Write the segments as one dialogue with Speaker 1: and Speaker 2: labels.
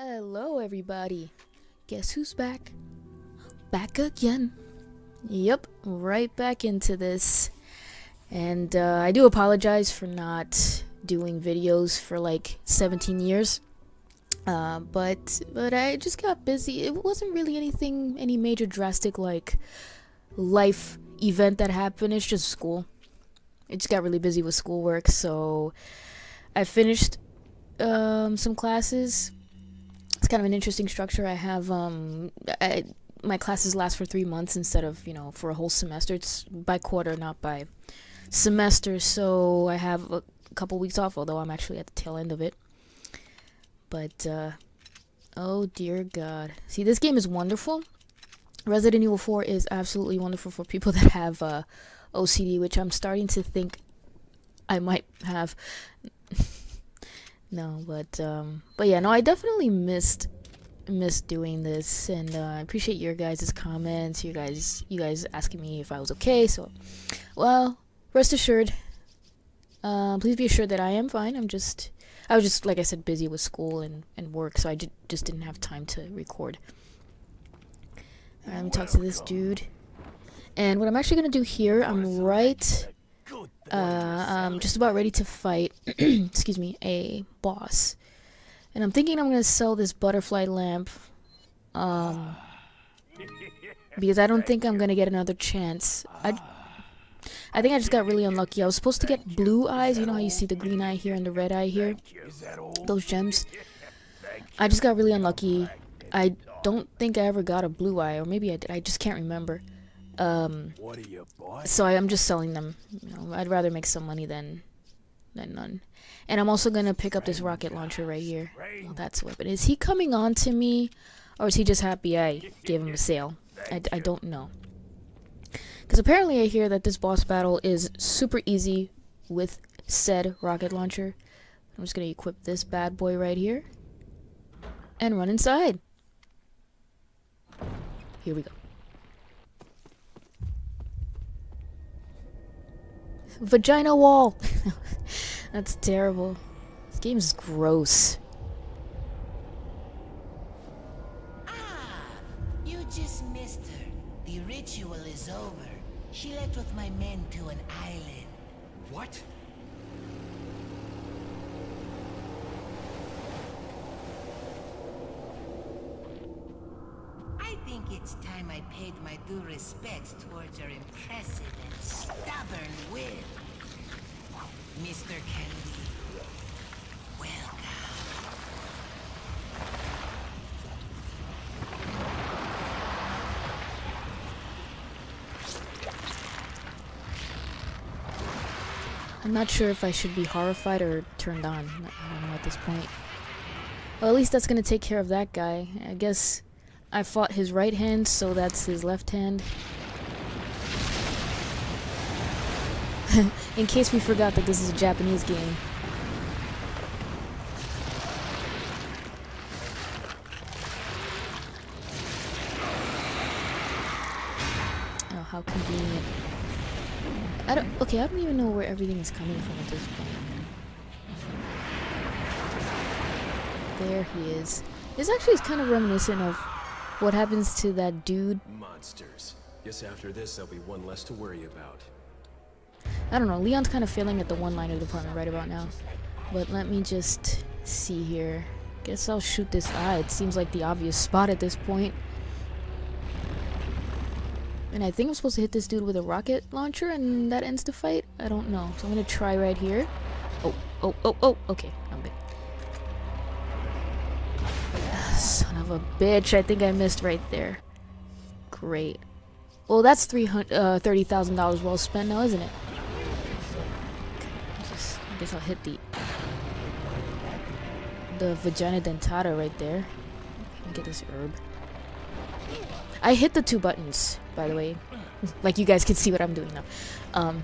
Speaker 1: Hello, everybody. Guess who's back? Back again. Yep, right back into this. And I do apologize for not doing videos for like 17 years. But I just got busy. It wasn't really any major drastic like life event that happened. It's just school. I just got really busy with schoolwork, so I finished some classes. It's kind of an interesting structure. I have my classes last for 3 months instead of for a whole semester. It's by quarter, not by semester. So I have a couple weeks off, although I'm actually at the tail end of it. But oh dear God, see, this game is wonderful. Resident Evil 4 is absolutely wonderful for people that have OCD, which I'm starting to think I might have. No, but yeah, no, I definitely missed doing this, and I appreciate your guys' comments. You guys asking me if I was okay. So, well, rest assured, please be assured that I am fine. I was just, like I said, busy with school and work, so I just didn't have time to record. Alright, let me talk to this dude. And what I'm actually gonna do here, I'm just about ready to fight, excuse me, a boss. And I'm thinking I'm gonna sell this butterfly lamp, because I don't think I'm gonna get another chance. I think I just got really unlucky. I was supposed to get blue eyes. You know how you see the green eye here and the red eye here? Those gems. I just got really unlucky. I don't think I ever got a blue eye, or maybe I did. I just can't remember. So I'm just selling them. I'd rather make some money than none. And I'm also gonna pick up this rocket launcher right here. Well, that's a weapon. Is he coming on to me, or is he just happy I gave him a sale? I don't know. Because apparently I hear that this boss battle is super easy with said rocket launcher. I'm just gonna equip this bad boy right here and run inside. Here we go. Vagina wall. That's terrible. This game is gross.
Speaker 2: You just missed her. The ritual is over. She left with my men to an island.
Speaker 3: What?
Speaker 2: I think it's time I paid my due respects towards your impressive and stubborn will. Mr. Kennedy, welcome.
Speaker 1: I'm not sure if I should be horrified or turned on. I don't know at this point. Well, at least that's gonna take care of that guy. I guess I fought his right hand, so that's his left hand. In case we forgot that this is a Japanese game. Oh, how convenient. I don't even know where everything is coming from at this point. There he is. This actually is kind of reminiscent of what happens to that dude.
Speaker 3: Monsters. Guess after this, there'll be one less to worry about.
Speaker 1: I don't know, Leon's kind of failing at the one-liner department right about now. But let me just see here. Guess I'll shoot this eye. It seems like the obvious spot at this point. And I think I'm supposed to hit this dude with a rocket launcher and that ends the fight? I don't know. So I'm gonna try right here. Oh, okay, I'm good. Son of a bitch, I think I missed right there. Great. Well, that's $30,000 well spent now, isn't it? I guess I'll hit the vagina dentata right there. Let me get this herb. I hit the 2 buttons, by the way. Like you guys can see what I'm doing now. I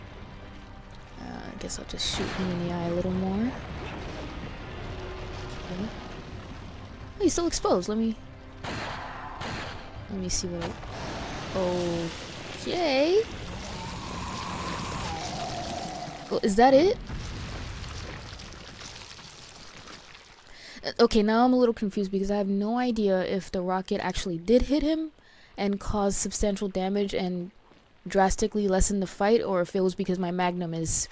Speaker 1: guess I'll just shoot him in the eye a little more. Okay. Oh, he's still exposed. Let me see what okay. Well, is that it? Okay, now I'm a little confused because I have no idea if the rocket actually did hit him and cause substantial damage and drastically lessen the fight, or if it was because my magnum is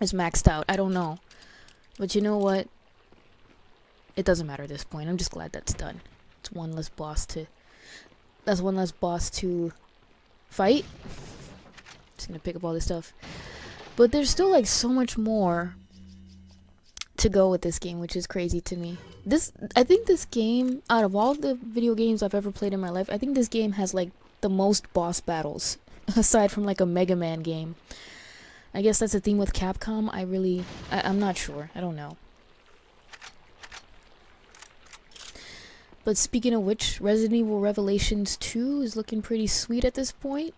Speaker 1: maxed out. I don't know. But you know what? It doesn't matter at this point. I'm just glad that's done. It's one less boss to fight. Just gonna pick up all this stuff. But there's still like so much more to go with this game, which is crazy to me. I think this game, out of all the video games I've ever played in my life, I think this game has like the most boss battles aside from like a Mega Man game. I guess that's the theme with Capcom. I'm not sure. I don't know. But speaking of which, Resident Evil Revelations 2 is looking pretty sweet at this point.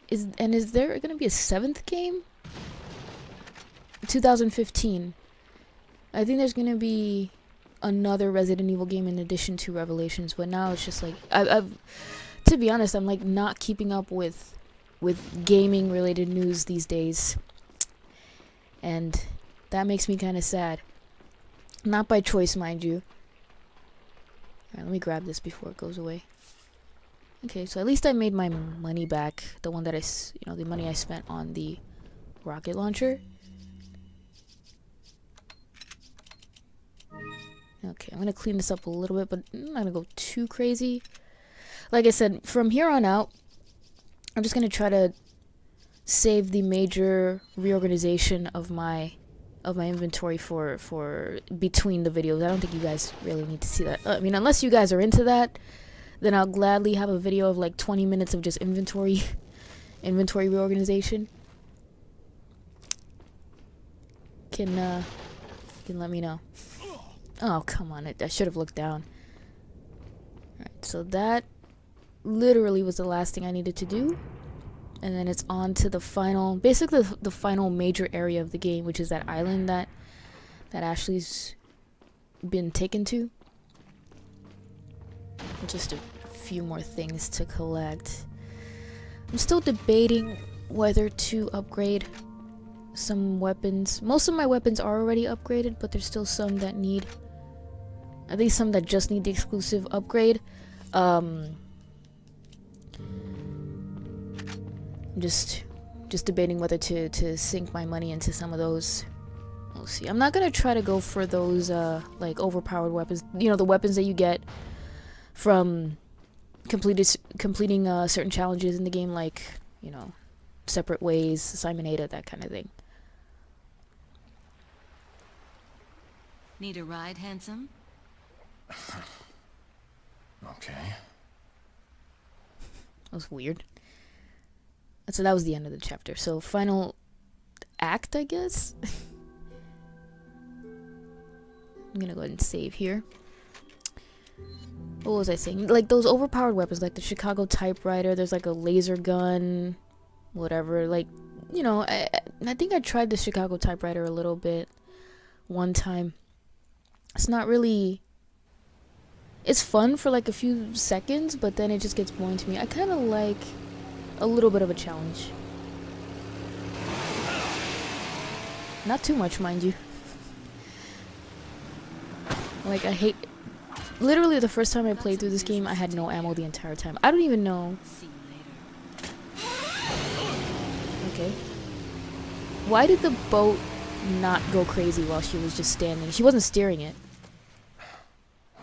Speaker 1: Is there going to be a 7th game? 2015. I think there's going to be another Resident Evil game in addition to Revelations, but now it's just like I've to be honest, I'm like not keeping up with gaming related news these days. And that makes me kind of sad. Not by choice, mind you. Alright, let me grab this before it goes away. Okay, so at least I made my money back. The one that the money I spent on the rocket launcher. Okay, I'm gonna clean this up a little bit, but I'm not gonna go too crazy. Like I said, from here on out, I'm just gonna try to save the major reorganization of my inventory for between the videos. I don't think you guys really need to see that. I mean, unless you guys are into that, then I'll gladly have a video of like 20 minutes of just inventory reorganization. Can let me know. Oh, come on. I should have looked down. Alright, so that literally was the last thing I needed to do. And then it's on to the final, basically the final major area of the game, which is that island that Ashley's been taken to. Just a few more things to collect. I'm still debating whether to upgrade some weapons. Most of my weapons are already upgraded, but there's still some that need, at least some that just need the exclusive upgrade. I'm just debating whether to sink my money into some of those. We'll see. I'm not gonna try to go for those like overpowered weapons. You know, the weapons that you get from completing certain challenges in the game, like, you know, Separate Ways, Simon Ada, that kind of thing.
Speaker 4: Need a ride, handsome?
Speaker 3: Okay.
Speaker 1: That was weird. So that was the end of the chapter. So final act, I guess. I'm gonna go ahead and save here. What was I saying? Like those overpowered weapons, like the Chicago typewriter. There's like a laser gun, whatever. Like, you know, I think I tried the Chicago typewriter a little bit one time. It's not really. It's fun for like a few seconds, but then it just gets boring to me. I kind of like a little bit of a challenge. Not too much, mind you. Like, I hate... Literally, the first time I played through this game, I had no ammo the entire time. I don't even know...
Speaker 4: See you later.
Speaker 1: Okay. Why did the boat not go crazy while she was just standing? She wasn't steering it.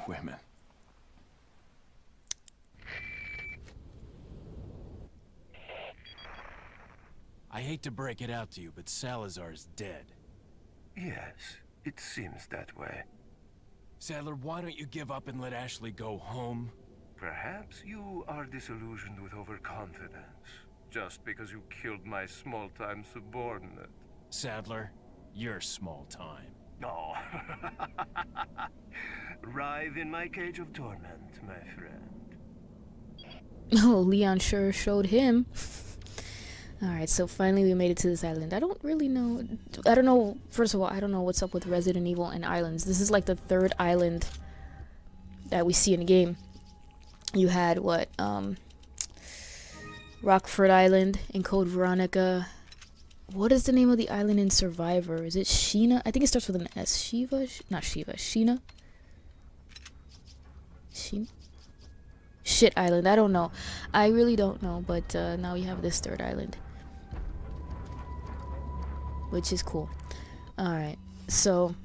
Speaker 3: Women. I hate to break it out to you, but Salazar's dead.
Speaker 5: Yes, it seems that way.
Speaker 3: Sadler, why don't you give up and let Ashley go home?
Speaker 5: Perhaps you are disillusioned with overconfidence, just because you killed my small-time subordinate.
Speaker 3: Sadler, you're small time.
Speaker 5: Oh. Writhe in my cage of torment, my friend.
Speaker 1: Oh, Leon sure showed him. Alright, so finally we made it to this island. I don't really know. I don't know. First of all, I don't know what's up with Resident Evil and islands. This is like the third island that we see in the game. You had what? Rockford Island in Code Veronica. What is the name of the island in Survivor? Is it Sheena? I think it starts with an S. Shiva? Not Shiva. Sheena? machine? Shit island. I don't know. I really don't know. But now we have this third island, which is cool. All right. So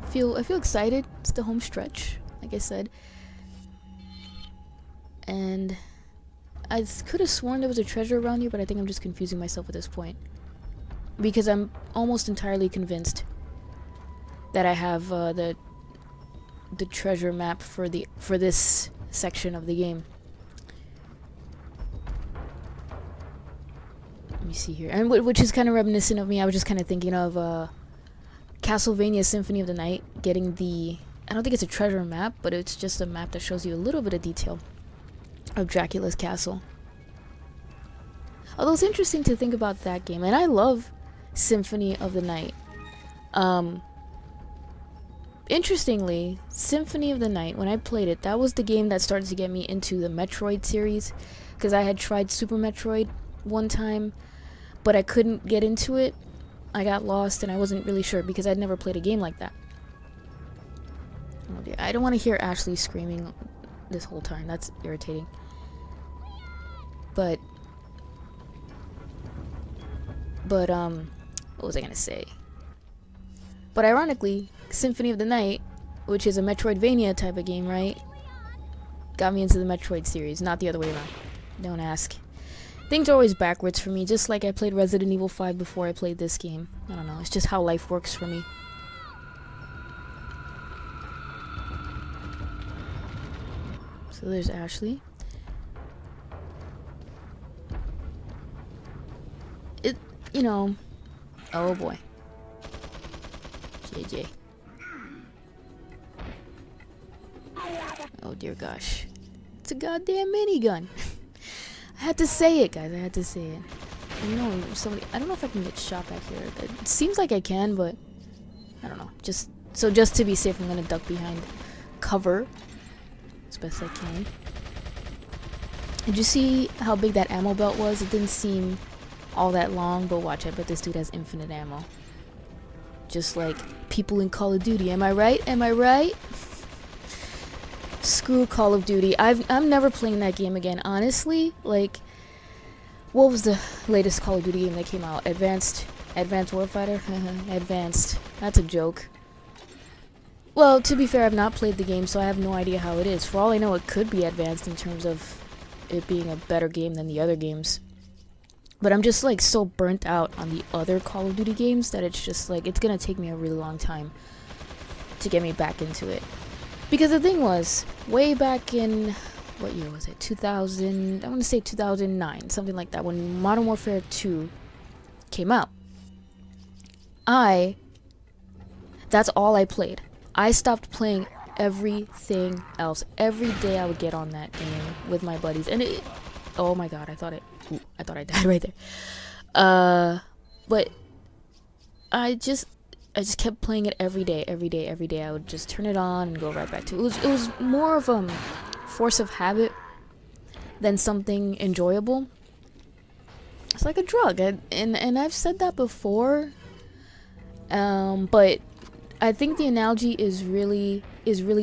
Speaker 1: I feel excited. It's the home stretch, like I said. And I could have sworn there was a treasure around here, but I think I'm just confusing myself at this point, because I'm almost entirely convinced that I have the treasure map for this section of the game. Let me see here, and which is kind of reminiscent of me. I was just kind of thinking of Castlevania Symphony of the Night, getting I don't think it's a treasure map, but it's just a map that shows you a little bit of detail of Dracula's castle. Although it's interesting to think about that game, and I love Symphony of the Night. Interestingly, Symphony of the Night, when I played it, that was the game that started to get me into the Metroid series, because I had tried Super Metroid one time, but I couldn't get into it. I got lost and I wasn't really sure because I'd never played a game like that. Oh dear, I don't want to hear Ashley screaming this whole time. That's irritating. But what was I gonna say? But ironically, Symphony of the Night, which is a Metroidvania type of game, right, got me into the Metroid series, not the other way around. Don't ask. Things are always backwards for me, just like I played Resident Evil 5 before I played this game. I don't know, it's just how life works for me. So there's Ashley. You know, oh boy. JJ. Oh dear gosh. It's a goddamn minigun. I had to say it, guys. I had to say it. You know, somebody. I don't know if I can get shot back here. It seems like I can, but I don't know. Just to be safe, I'm gonna duck behind cover as best I can. Did you see how big that ammo belt was? It didn't seem all that long, but watch, I bet this dude has infinite ammo. Just like people in Call of Duty. Am I right? Am I right? Screw Call of Duty. I'm never playing that game again, honestly. Like, what was the latest Call of Duty game that came out? Advanced Warfighter? Advanced. That's a joke. Well, to be fair, I've not played the game, so I have no idea how it is. For all I know, it could be advanced in terms of it being a better game than the other games. But I'm just like so burnt out on the other Call of Duty games that it's just like it's gonna take me a really long time to get me back into it. Because the thing was, way back in, what year was it? 2000, I want to say 2009, something like that, when Modern Warfare 2 came out. That's all I played. I stopped playing everything else. Every day I would get on that game with my buddies, and oh my god, I thought I died right there. But I just kept playing it every day. I would just turn it on and go right back to it. It was more of a force of habit than something enjoyable. It's like a drug, and I've said that before. But I think the analogy is really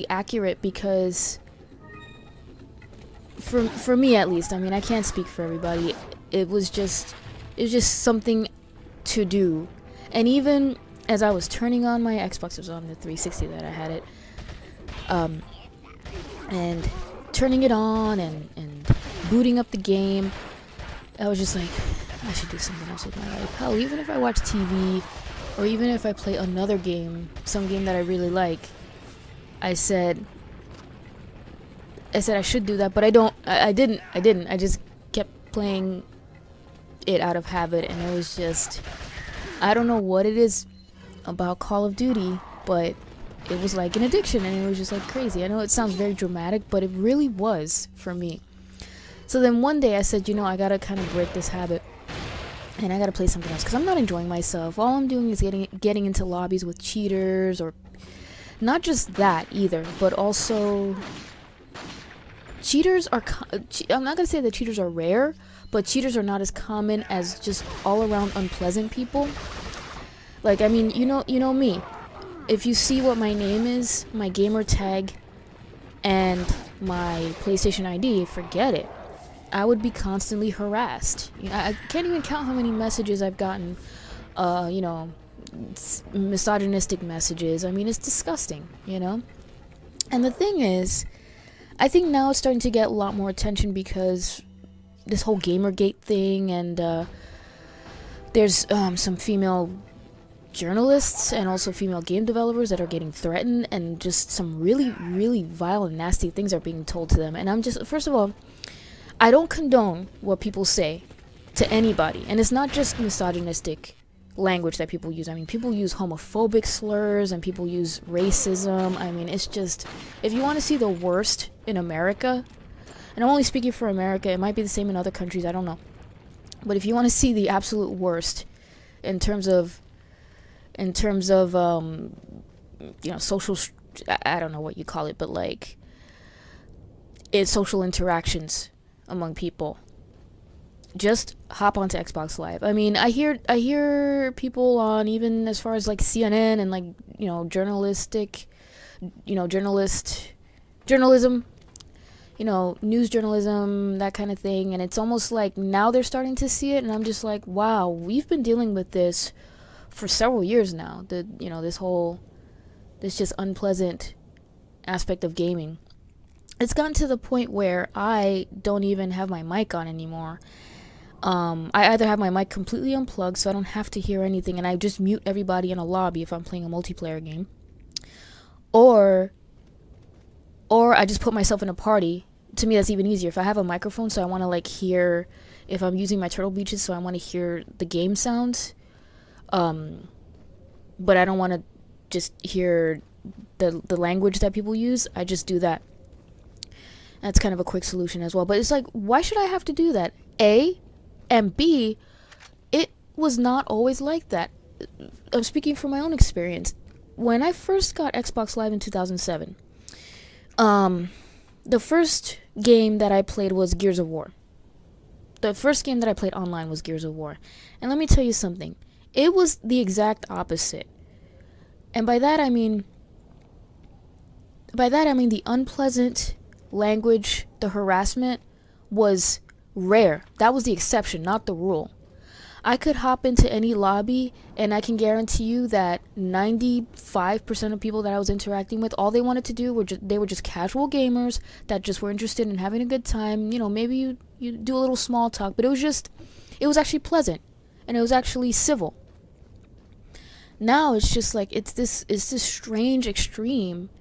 Speaker 1: accurate, because for me at least, I mean, I can't speak for everybody. It was just something to do. And even as I was turning on my Xbox, it was on the 360 that I had it, and turning it on and booting up the game, I was just like, I should do something else with my life. Hell, even if I watch TV, or even if I play another game, some game that I really like, I said I should do that, but I didn't. I just kept playing it out of habit, and it was just, I don't know what it is about Call of Duty, but it was like an addiction, and it was just like crazy. I know it sounds very dramatic, but it really was for me. So then one day I said, you know, I gotta kind of break this habit, and I gotta play something else, because I'm not enjoying myself. All I'm doing is getting into lobbies with cheaters, or not just that either, but also cheaters are, I'm not gonna say that cheaters are rare, but cheaters are not as common as just all around unpleasant people. Like, I mean, you know me. if you see what my name is, my gamer tag, and my PlayStation ID, forget it. I would be constantly harassed. I can't even count how many messages I've gotten, misogynistic messages. I mean, it's disgusting, And the thing is, I think now it's starting to get a lot more attention because this whole Gamergate thing, and there's some female journalists and also female game developers that are getting threatened, and just some really, really vile and nasty things are being told to them. And I'm just, first of all, I don't condone what people say to anybody, and it's not just misogynistic language that people use. I mean, people use homophobic slurs and people use racism. I mean, it's just, if you want to see the worst in America, and I'm only speaking for America, it might be the same in other countries, I don't know, but if you want to see the absolute worst in terms of social, I don't know what you call it, but like, it's social interactions among people, just hop onto Xbox Live. I mean, I hear people on, even as far as like CNN and like, journalism, news journalism, that kind of thing, and it's almost like now they're starting to see it, and I'm just like, wow, we've been dealing with this for several years now. This just unpleasant aspect of gaming. It's gotten to the point where I don't even have my mic on anymore. I either have my mic completely unplugged so I don't have to hear anything, and I just mute everybody in a lobby if I'm playing a multiplayer game, or I just put myself in a party. To me, that's even easier. If I have a microphone, so I want to like hear, if I'm using my Turtle Beaches, so I want to hear the game sounds, but I don't want to just hear the language that people use, I just do that. That's kind of a quick solution as well. But it's like, why should I have to do that? A, and B, it was not always like that. I'm speaking from my own experience. When I first got Xbox Live in 2007, the first game that I played was Gears of War. The first game that I played online was Gears of War. And let me tell you something. It was the exact opposite. And by that I mean the unpleasant language, the harassment was rare. That was the exception, not the rule. I could hop into any lobby, and I can guarantee you that 95% of people that I was interacting with, all they wanted to do were they were just casual gamers that just were interested in having a good time. Maybe you do a little small talk, but it was actually pleasant, and it was actually civil. Now it's just like, it's this strange extreme.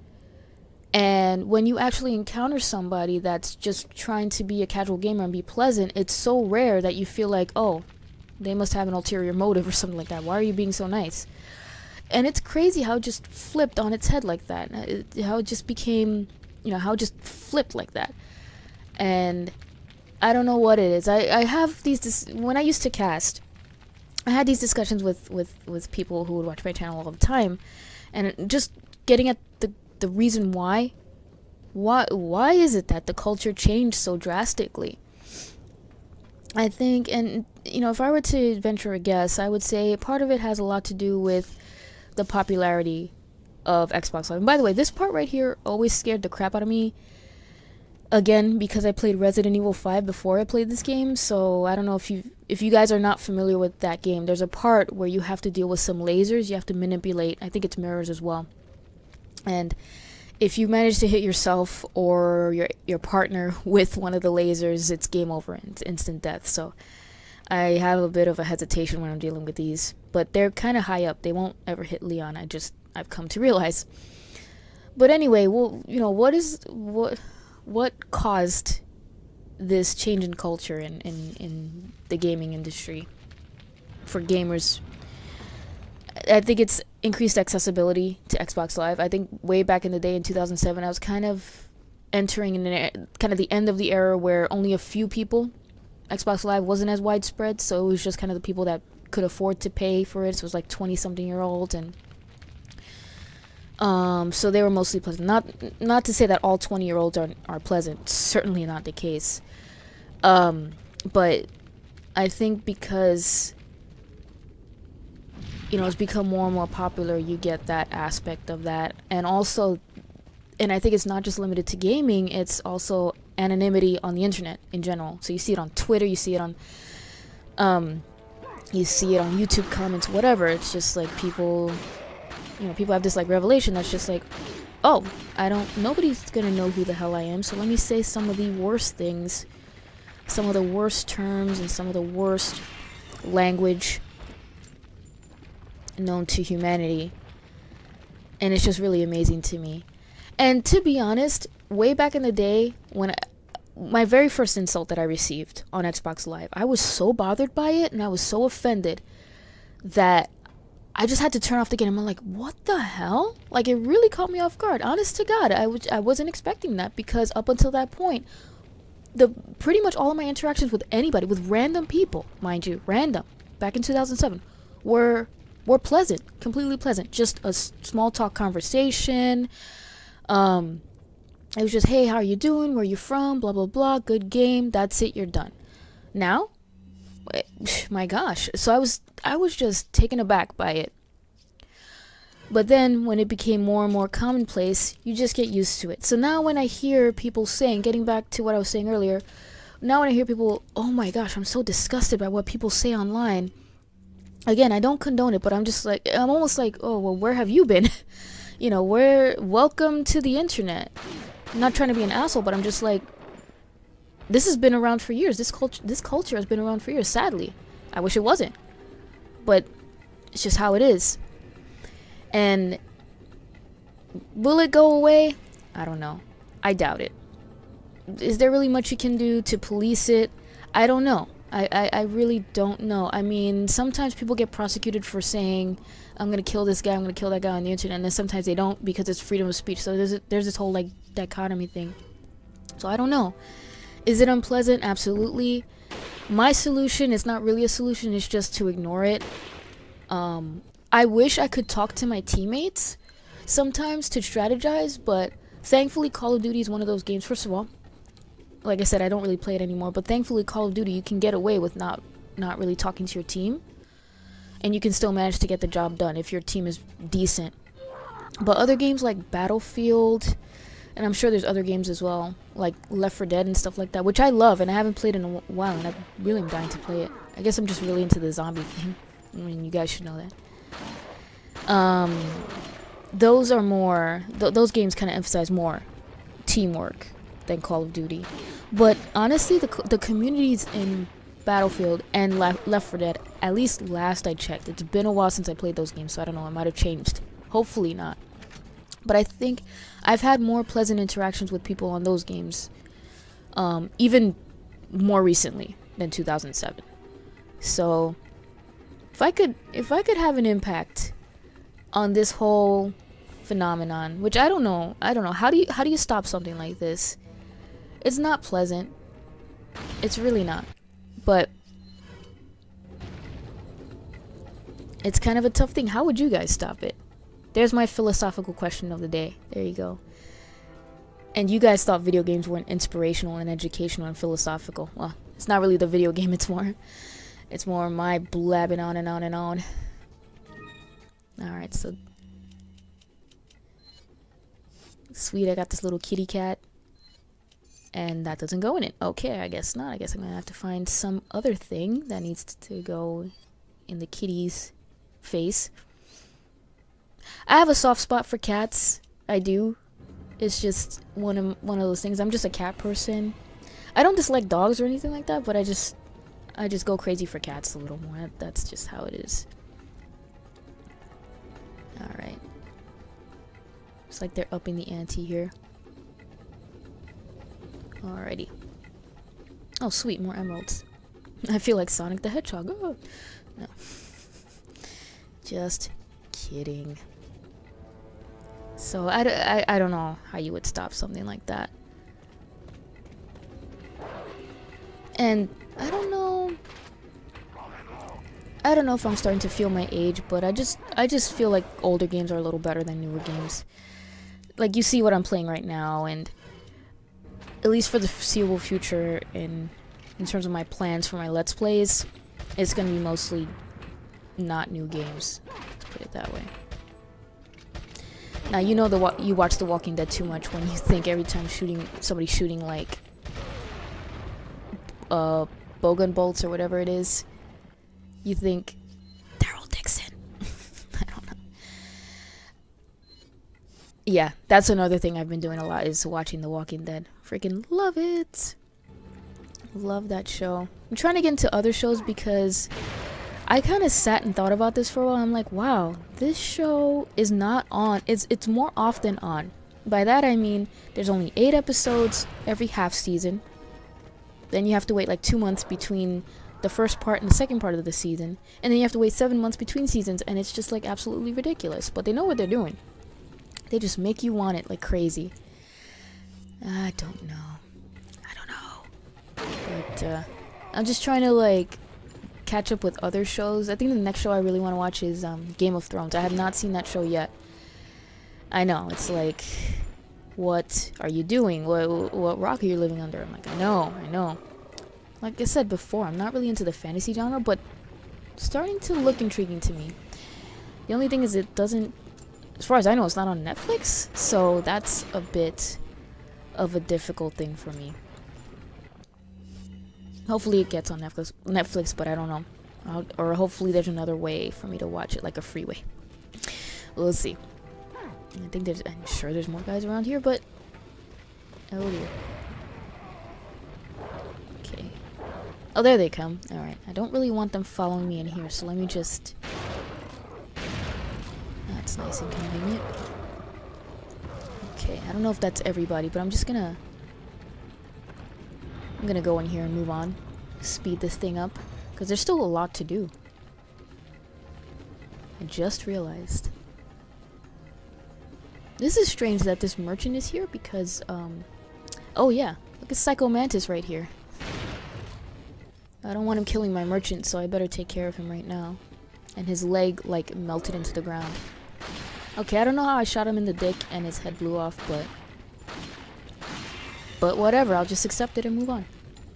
Speaker 1: And when you actually encounter somebody that's just trying to be a casual gamer and be pleasant, it's so rare that you feel like, oh, they must have an ulterior motive or something like that. Why are you being so nice? And it's crazy how it just flipped on its head like that. How it just became, how it just flipped like that. And I don't know what it is. I have when I used to cast, I had these discussions with people who would watch my channel all the time, and just getting at the reason why is it that the culture changed so drastically. I think, and if I were to venture a guess, I would say part of it has a lot to do with the popularity of Xbox Live. And by the way, this part right here always scared the crap out of me, again, because I played Resident Evil 5 before I played this game. So I don't know if you guys are not familiar with that game. There's a part where you have to deal with some lasers. You have to manipulate, I think it's mirrors as well. And if you manage to hit yourself or your partner with one of the lasers, it's game over. It's instant death. So I have a bit of a hesitation when I'm dealing with these, but they're kind of high up. They won't ever hit Leon. I've come to realize. But anyway, well, what caused this change in culture in the gaming industry for gamers? I think it's increased accessibility to Xbox Live. I think way back in the day in 2007, I was kind of entering in kind of the end of the era where only a few people, Xbox Live wasn't as widespread, so it was just kind of the people that could afford to pay for it. So it was like 20-something-year-olds, and so they were mostly pleasant. Not to say that all 20-year-olds are pleasant. Certainly not the case. But I think because it's become more and more popular, you get that aspect of that. And also, and I think it's not just limited to gaming, it's also anonymity on the internet in general. So you see it on Twitter, you see it on YouTube comments, whatever. It's just like people have this like revelation that's just like, oh, nobody's gonna know who the hell I am, so let me say some of the worst things, some of the worst terms, and some of the worst language known to humanity. And it's just really amazing to me. And to be honest, way back in the day, when my very first insult that I received on Xbox Live, I was so bothered by it and I was so offended that I just had to turn off the game. I'm like, what the hell? Like, it really caught me off guard. Honest to God, I wasn't expecting that, because up until that point, pretty much all of my interactions with anybody, with random people, mind you, random, back in 2007, were pleasant, completely pleasant. Just a small talk conversation. It was just, hey, how are you doing? Where are you from? Blah, blah, blah. Good game. That's it. You're done. Now, my gosh. So I was just taken aback by it. But then when it became more and more commonplace, you just get used to it. So now when I hear people saying, getting back to what I was saying earlier, now when I hear people, oh my gosh, I'm so disgusted by what people say online. Again, I don't condone it, but I'm almost like, oh, well, where have you been? Welcome to the internet. I'm not trying to be an asshole, but I'm just like, this has been around for years. This culture has been around for years, sadly. I wish it wasn't. But it's just how it is. And will it go away? I don't know. I doubt it. Is there really much you can do to police it? I don't know. I really don't know. I mean, sometimes people get prosecuted for saying, I'm going to kill this guy, I'm going to kill that guy on the internet, and then sometimes they don't because it's freedom of speech. So there's this whole, like, dichotomy thing. So I don't know. Is it unpleasant? Absolutely. My solution is not really a solution, it's just to ignore it. I wish I could talk to my teammates sometimes to strategize, but thankfully Call of Duty is one of those games. First of all, like I said, I don't really play it anymore, but thankfully Call of Duty, you can get away with not really talking to your team, and you can still manage to get the job done if your team is decent. But other games like Battlefield, and I'm sure there's other games as well, like Left 4 Dead and stuff like that, which I love, and I haven't played in a while, and I really am dying to play it. I guess I'm just really into the zombie thing. I mean, you guys should know that. Those are more, those games kind of emphasize more teamwork than Call of Duty. But honestly, the communities in Battlefield and Left 4 Dead, at least last I checked, it's been a while since I played those games, so I don't know, it might have changed. Hopefully not. But I think I've had more pleasant interactions with people on those games, even more recently than 2007. So if I could have an impact on this whole phenomenon, which I don't know, how do you stop something like this? It's not pleasant. It's really not. But it's kind of a tough thing. How would you guys stop it? There's my philosophical question of the day. There you go. And you guys thought video games weren't inspirational and educational and philosophical. Well, it's not really the video game, it's more my blabbing on and on and on. Alright, so sweet, I got this little kitty cat. And that doesn't go in it. Okay, I guess not. I guess I'm gonna have to find some other thing that needs to go in the kitty's face. I have a soft spot for cats. I do. It's just one of those things. I'm just a cat person. I don't dislike dogs or anything like that, but I just go crazy for cats a little more. That's just how it is. Alright. Looks like they're upping the ante here. Alrighty. Oh, sweet, more emeralds. I feel like Sonic the Hedgehog. Oh. No. Just kidding. So, I don't know how you would stop something like that. And I don't know if I'm starting to feel my age, but I just feel like older games are a little better than newer games. Like, you see what I'm playing right now, and at least for the foreseeable future, in terms of my plans for my Let's Plays, it's going to be mostly not new games. Let's put it that way. Now you know you watch The Walking Dead too much when you think every time somebody's shooting like bogan bolts or whatever it is, you think Daryl Dixon. I don't know. Yeah, that's another thing I've been doing a lot is watching The Walking Dead. Freaking love it. Love that show. I'm trying to get into other shows because I kind of sat and thought about this for a while. I'm like, wow, this show is not on. It's more often on. By that I mean there's only 8 episodes every half season. Then you have to wait like 2 months between the first part and the second part of the season. And then you have to wait 7 months between seasons. And it's just like absolutely ridiculous. But they know what they're doing. They just make you want it like crazy. I don't know. But I'm just trying to like catch up with other shows. I think the next show I really want to watch is Game of Thrones. I have not seen that show yet. I know, it's like, what are you doing? What rock are you living under? I'm like, I know. Like I said before, I'm not really into the fantasy genre, but starting to look intriguing to me. The only thing is it doesn't, as far as I know, it's not on Netflix, so that's a bit of a difficult thing for me. Hopefully it gets on Netflix, but I don't know. Or hopefully there's another way for me to watch it, like a freeway. We'll see. I'm sure there's more guys around here, but oh dear. Okay. Oh, there they come. Alright, I don't really want them following me in here, so let me just... That's nice and convenient. Okay, I don't know if that's everybody, but I'm gonna go in here and move on. Speed this thing up. Because there's still a lot to do. I just realized. This is strange that this merchant is here because, oh yeah. Look at Psycho Mantis right here. I don't want him killing my merchant, so I better take care of him right now. And his leg, like, melted into the ground. Okay, I don't know how I shot him in the dick and his head blew off, but whatever, I'll just accept it and move on.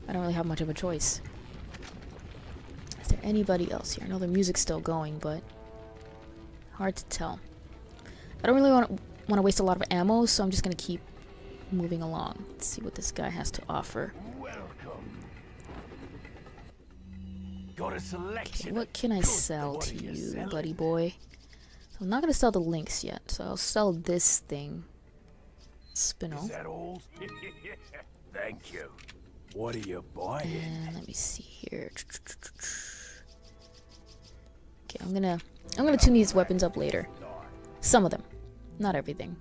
Speaker 1: I don't really have much of a choice. Is there anybody else here? I know the music's still going, but hard to tell. I don't really want to waste a lot of ammo, so I'm just gonna keep moving along. Let's see what this guy has to offer.
Speaker 4: Welcome. Got a selection.
Speaker 1: Okay, what can I sell to you, buddy boy? So I'm not gonna sell the links yet, so I'll sell this thing. Spinel.
Speaker 4: Is that all? Thank you. What are you buying?
Speaker 1: And let me see here. Okay, I'm gonna tune these weapons up later. Some of them, not everything.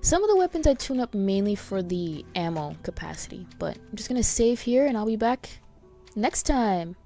Speaker 1: Some of the weapons I tune up mainly for the ammo capacity, but I'm just gonna save here and I'll be back next time.